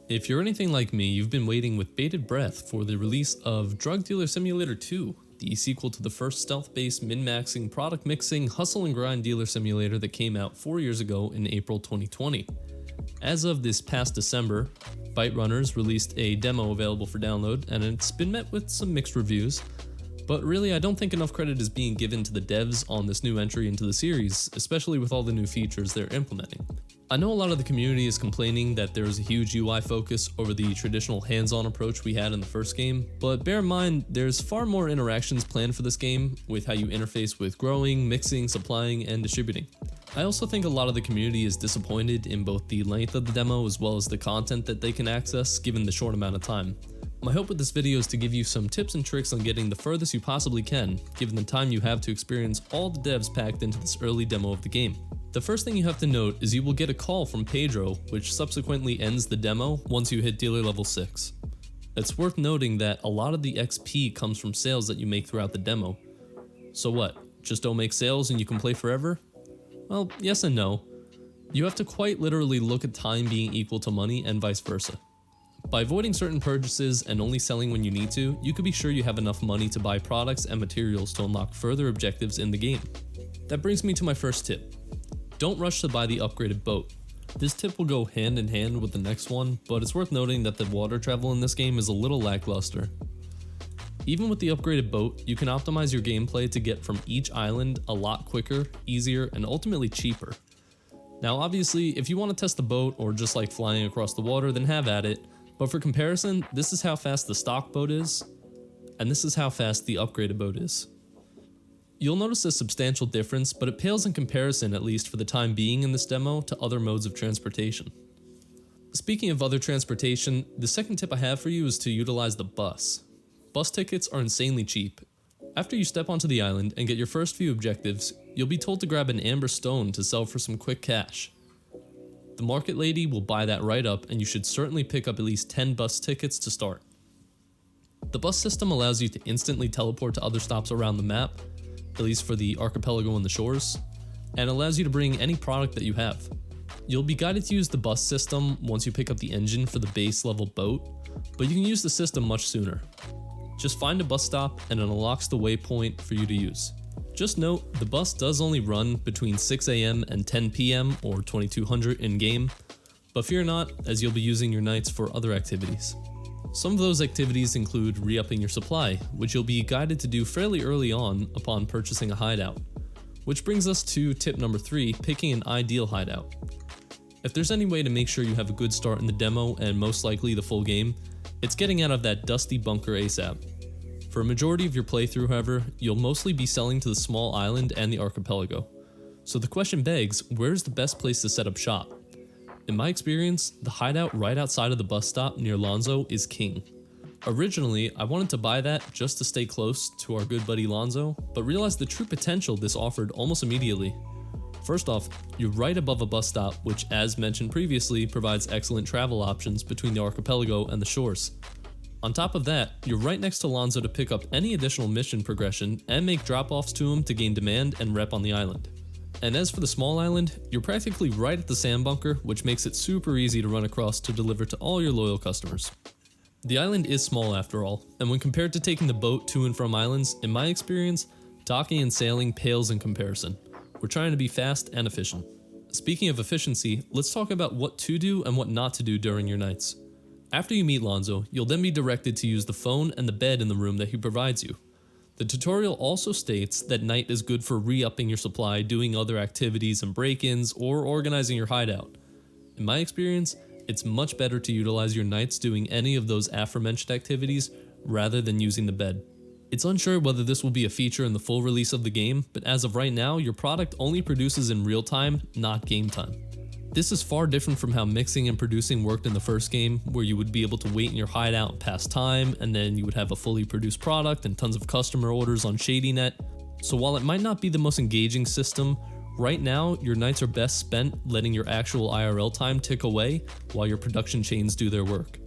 If you're anything like me, you've been waiting with bated breath for the release of Drug Dealer Simulator 2, the sequel to the first stealth-based min-maxing, product mixing, hustle and grind dealer simulator that came out 4 years ago in April 2020. As of this past December, Byte Runners released a demo available for download, and it's been met with some mixed reviews. But really, I don't think enough credit is being given to the devs on this new entry into the series, especially with all the new features they're implementing. I know a lot of the community is complaining that there is a huge UI focus over the traditional hands-on approach we had in the first game, but bear in mind there's far more interactions planned for this game with how you interface with growing, mixing, supplying, and distributing. I also think a lot of the community is disappointed in both the length of the demo as well as the content that they can access given the short amount of time. My hope with this video is to give you some tips and tricks on getting the furthest you possibly can, given the time you have to experience all the devs packed into this early demo of the game. The first thing you have to note is you will get a call from Pedro, which subsequently ends the demo once you hit dealer level 6. It's worth noting that a lot of the XP comes from sales that you make throughout the demo. So what, just don't make sales and you can play forever? Well, yes and no. You have to quite literally look at time being equal to money and vice versa. By avoiding certain purchases and only selling when you need to, you can be sure you have enough money to buy products and materials to unlock further objectives in the game. That brings me to my first tip. Don't rush to buy the upgraded boat. This tip will go hand in hand with the next one, but it's worth noting that the water travel in this game is a little lackluster. Even with the upgraded boat, you can optimize your gameplay to get from each island a lot quicker, easier, and ultimately cheaper. Now obviously, if you want to test the boat or just like flying across the water, then have at it, but for comparison, this is how fast the stock boat is, and this is how fast the upgraded boat is. You'll notice a substantial difference, but it pales in comparison, at least for the time being in this demo, to other modes of transportation. Speaking of other transportation, the second tip I have for you is to utilize the bus. Bus tickets are insanely cheap. After you step onto the island and get your first few objectives, you'll be told to grab an amber stone to sell for some quick cash. The market lady will buy that right up, and you should certainly pick up at least 10 bus tickets to start. The bus system allows you to instantly teleport to other stops around the map, at least for the archipelago and the shores, and allows you to bring any product that you have. You'll be guided to use the bus system once you pick up the engine for the base level boat, but you can use the system much sooner. Just find a bus stop and it unlocks the waypoint for you to use. Just note, the bus does only run between 6 AM and 10 PM or 2200 in game, but fear not, as you'll be using your nights for other activities. Some of those activities include re-upping your supply, which you'll be guided to do fairly early on upon purchasing a hideout. Which brings us to tip number 3, picking an ideal hideout. If there's any way to make sure you have a good start in the demo and most likely the full game, it's getting out of that dusty bunker ASAP. For a majority of your playthrough, however, you'll mostly be selling to the small island and the archipelago. So the question begs, where's the best place to set up shop? In my experience, the hideout right outside of the bus stop near Lonzo is king. Originally, I wanted to buy that just to stay close to our good buddy Lonzo, but realized the true potential this offered almost immediately. First off, you're right above a bus stop, which as mentioned previously provides excellent travel options between the archipelago and the shores. On top of that, you're right next to Lonzo to pick up any additional mission progression and make drop-offs to him to gain demand and rep on the island. And as for the small island, you're practically right at the sand bunker, which makes it super easy to run across to deliver to all your loyal customers. The island is small after all, and when compared to taking the boat to and from islands, in my experience, docking and sailing pales in comparison. We're trying to be fast and efficient. Speaking of efficiency, let's talk about what to do and what not to do during your nights. After you meet Lonzo, you'll then be directed to use the phone and the bed in the room that he provides you. The tutorial also states that night is good for re-upping your supply, doing other activities and break-ins, or organizing your hideout. In my experience, it's much better to utilize your nights doing any of those aforementioned activities rather than using the bed. It's unsure whether this will be a feature in the full release of the game, but as of right now, your product only produces in real time, not game time. This is far different from how mixing and producing worked in the first game, where you would be able to wait in your hideout past time, and then you would have a fully produced product and tons of customer orders on ShadyNet. So while it might not be the most engaging system, right now your nights are best spent letting your actual IRL time tick away while your production chains do their work.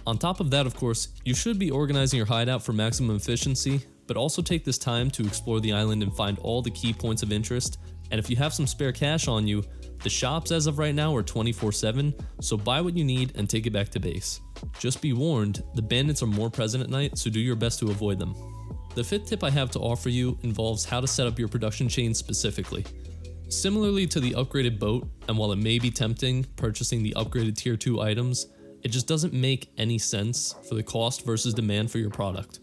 On top of that, of course, you should be organizing your hideout for maximum efficiency, but also take this time to explore the island and find all the key points of interest And if you have some spare cash on you, the shops as of right now are 24/7, so buy what you need and take it back to base. Just be warned, the bandits are more present at night, so do your best to avoid them. The fifth tip I have to offer you involves how to set up your production chain specifically. Similarly to the upgraded boat, and while it may be tempting purchasing the upgraded tier 2 items, it just doesn't make any sense for the cost versus demand for your product.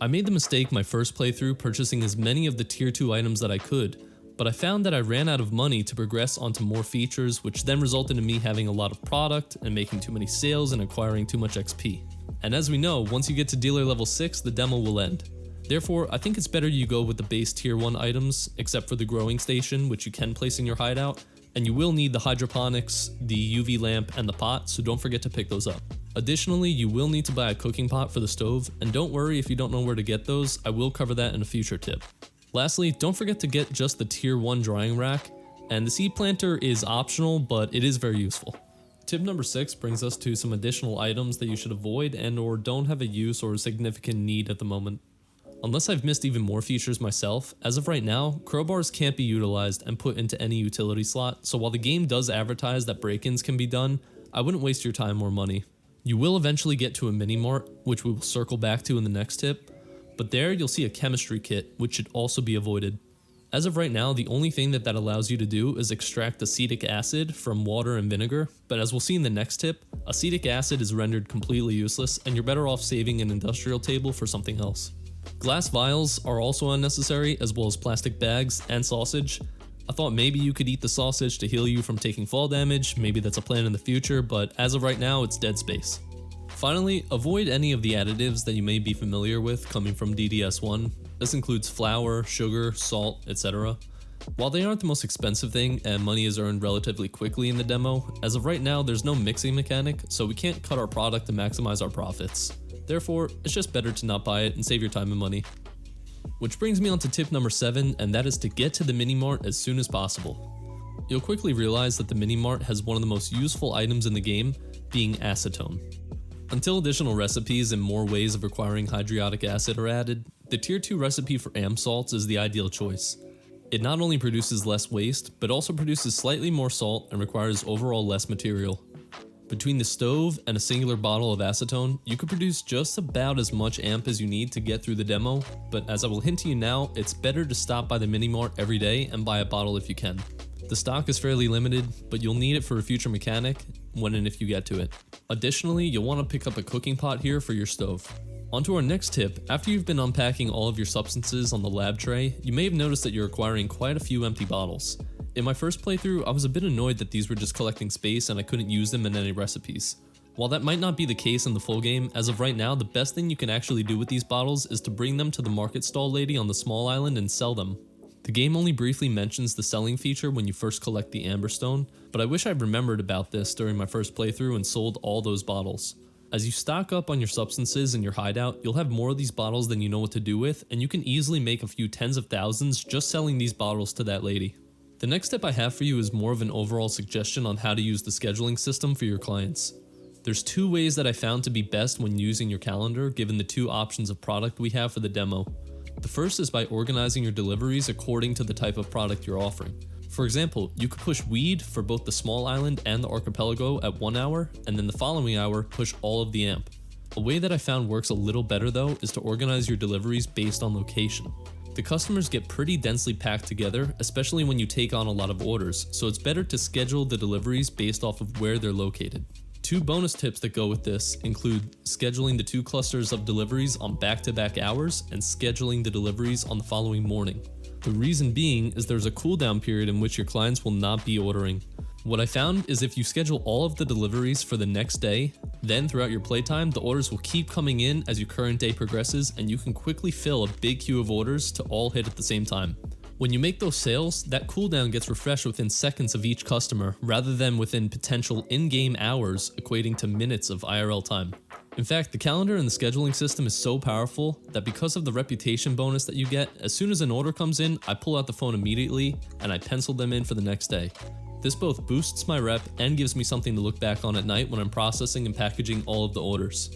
I made the mistake my first playthrough purchasing as many of the tier 2 items that I could, but I found that I ran out of money to progress onto more features, which then resulted in me having a lot of product and making too many sales and acquiring too much XP. And as we know, once you get to dealer level 6, the demo will end. Therefore, I think it's better you go with the base tier 1 items, except for the growing station, which you can place in your hideout, and you will need the hydroponics, the UV lamp, and the pot, so don't forget to pick those up. Additionally, you will need to buy a cooking pot for the stove, and don't worry if you don't know where to get those, I will cover that in a future tip. Lastly, don't forget to get just the tier 1 drying rack, and the seed planter is optional, but it is very useful. Tip number 6 brings us to some additional items that you should avoid and or don't have a use or a significant need at the moment. Unless I've missed even more features myself, as of right now, crowbars can't be utilized and put into any utility slot, so while the game does advertise that break-ins can be done, I wouldn't waste your time or money. You will eventually get to a mini-mart, which we will circle back to in the next tip, but there you'll see a chemistry kit, which should also be avoided. As of right now, the only thing that allows you to do is extract acetic acid from water and vinegar, but as we'll see in the next tip, acetic acid is rendered completely useless and you're better off saving an industrial table for something else. Glass vials are also unnecessary, as well as plastic bags and sausage. I thought maybe you could eat the sausage to heal you from taking fall damage, maybe that's a plan in the future, but as of right now it's dead space. Finally, avoid any of the additives that you may be familiar with coming from DDS1. This includes flour, sugar, salt, etc. While they aren't the most expensive thing and money is earned relatively quickly in the demo, as of right now there's no mixing mechanic, so we can't cut our product to maximize our profits. Therefore, it's just better to not buy it and save your time and money. Which brings me on to tip number 7, and that is to get to the mini-mart as soon as possible. You'll quickly realize that the mini-mart has one of the most useful items in the game, being acetone. Until additional recipes and more ways of acquiring hydriodic acid are added, the tier 2 recipe for amp salts is the ideal choice. It not only produces less waste, but also produces slightly more salt and requires overall less material. Between the stove and a singular bottle of acetone, you could produce just about as much amp as you need to get through the demo, but as I will hint to you now, it's better to stop by the mini-mart every day and buy a bottle if you can. The stock is fairly limited, but you'll need it for a future mechanic when and if you get to it. Additionally, you'll want to pick up a cooking pot here for your stove. On to our next tip. After you've been unpacking all of your substances on the lab tray, you may have noticed that you're acquiring quite a few empty bottles. In my first playthrough, I was a bit annoyed that these were just collecting space and I couldn't use them in any recipes. While that might not be the case in the full game, as of right now, the best thing you can actually do with these bottles is to bring them to the market stall lady on the small island and sell them. The game only briefly mentions the selling feature when you first collect the amberstone, but I wish I'd remembered about this during my first playthrough and sold all those bottles. As you stock up on your substances in your hideout, you'll have more of these bottles than you know what to do with, and you can easily make a few tens of thousands just selling these bottles to that lady. The next step I have for you is more of an overall suggestion on how to use the scheduling system for your clients. There's 2 ways that I found to be best when using your calendar given the 2 options of product we have for the demo. The first is by organizing your deliveries according to the type of product you're offering. For example, you could push weed for both the small island and the archipelago at 1 hour, and then the following hour push all of the amp. A way that I found works a little better though is to organize your deliveries based on location. The customers get pretty densely packed together, especially when you take on a lot of orders, so it's better to schedule the deliveries based off of where they're located. 2 bonus tips that go with this include scheduling the 2 clusters of deliveries on back-to-back hours and scheduling the deliveries on the following morning. The reason being is there's a cooldown period in which your clients will not be ordering. What I found is if you schedule all of the deliveries for the next day, then throughout your playtime, the orders will keep coming in as your current day progresses and you can quickly fill a big queue of orders to all hit at the same time. When you make those sales, that cooldown gets refreshed within seconds of each customer rather than within potential in-game hours equating to minutes of IRL time. In fact, the calendar and the scheduling system is so powerful that because of the reputation bonus that you get, as soon as an order comes in, I pull out the phone immediately and I pencil them in for the next day. This both boosts my rep and gives me something to look back on at night when I'm processing and packaging all of the orders.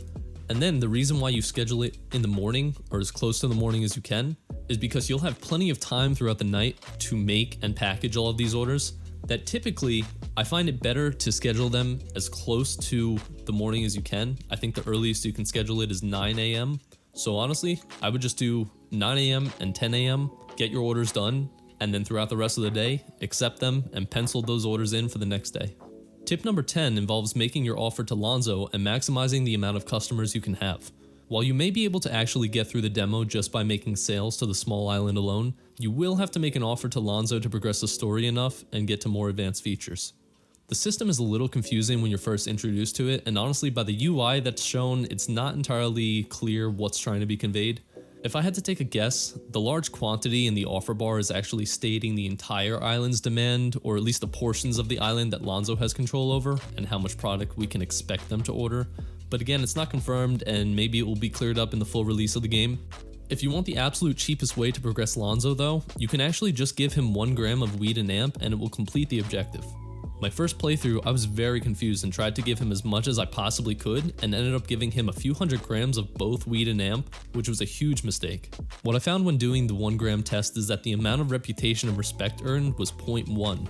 And then the reason why you schedule it in the morning or as close to the morning as you can is because you'll have plenty of time throughout the night to make and package all of these orders, that typically I find it better to schedule them as close to the morning as you can. I think the earliest you can schedule it is 9 a.m. So honestly, I would just do 9 a.m. and 10 a.m., get your orders done, and then throughout the rest of the day, accept them and pencil those orders in for the next day. Tip number 10 involves making your offer to Lonzo and maximizing the amount of customers you can have. While you may be able to actually get through the demo just by making sales to the small island alone, you will have to make an offer to Lonzo to progress the story enough and get to more advanced features. The system is a little confusing when you're first introduced to it, and honestly by the UI that's shown, it's not entirely clear what's trying to be conveyed. If I had to take a guess, the large quantity in the offer bar is actually stating the entire island's demand, or at least the portions of the island that Lonzo has control over, and how much product we can expect them to order. But again, it's not confirmed, and maybe it will be cleared up in the full release of the game. If you want the absolute cheapest way to progress Lonzo though, you can actually just give him 1 gram of weed an amp and it will complete the objective. My first playthrough, I was very confused and tried to give him as much as I possibly could and ended up giving him a few hundred grams of both weed and amp, which was a huge mistake. What I found when doing the 1 gram test is that the amount of reputation and respect earned was 0.1.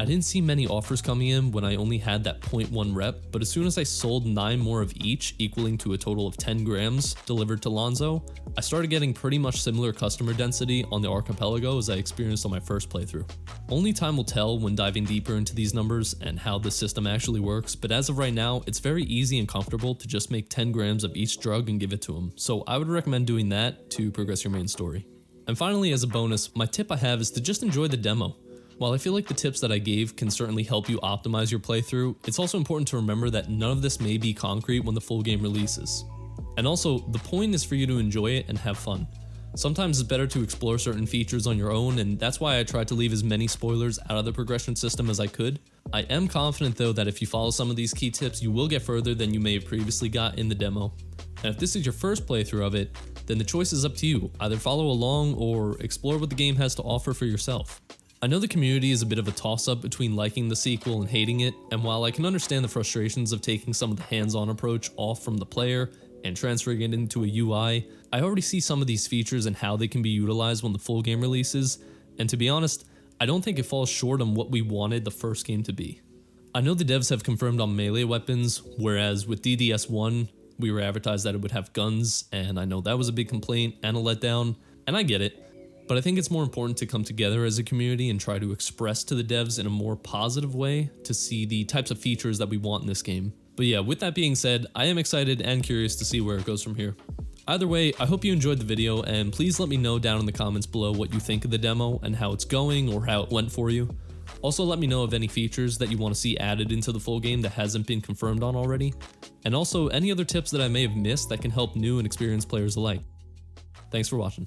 I didn't see many offers coming in when I only had that 0.1 rep, but as soon as I sold 9 more of each, equaling to a total of 10 grams delivered to Lonzo, I started getting pretty much similar customer density on the archipelago as I experienced on my first playthrough. Only time will tell when diving deeper into these numbers and how the system actually works, but as of right now, it's very easy and comfortable to just make 10 grams of each drug and give it to him, so I would recommend doing that to progress your main story. And finally, as a bonus, my tip I have is to just enjoy the demo. While I feel like the tips that I gave can certainly help you optimize your playthrough, it's also important to remember that none of this may be concrete when the full game releases. And also, the point is for you to enjoy it and have fun. Sometimes it's better to explore certain features on your own, and that's why I tried to leave as many spoilers out of the progression system as I could. I am confident though that if you follow some of these key tips, you will get further than you may have previously got in the demo. And if this is your first playthrough of it, then the choice is up to you. Either follow along or explore what the game has to offer for yourself. I know the community is a bit of a toss-up between liking the sequel and hating it, and while I can understand the frustrations of taking some of the hands-on approach off from the player and transferring it into a UI, I already see some of these features and how they can be utilized when the full game releases, and to be honest, I don't think it falls short on what we wanted the first game to be. I know the devs have confirmed on melee weapons, whereas with DDS1, we were advertised that it would have guns, and I know that was a big complaint and a letdown, and I get it. But I think it's more important to come together as a community and try to express to the devs in a more positive way to see the types of features that we want in this game. But yeah, with that being said, I am excited and curious to see where it goes from here. Either way, I hope you enjoyed the video, and please let me know down in the comments below what you think of the demo and how it's going or how it went for you. Also, let me know of any features that you want to see added into the full game that hasn't been confirmed on already, and also any other tips that I may have missed that can help new and experienced players alike. Thanks for watching.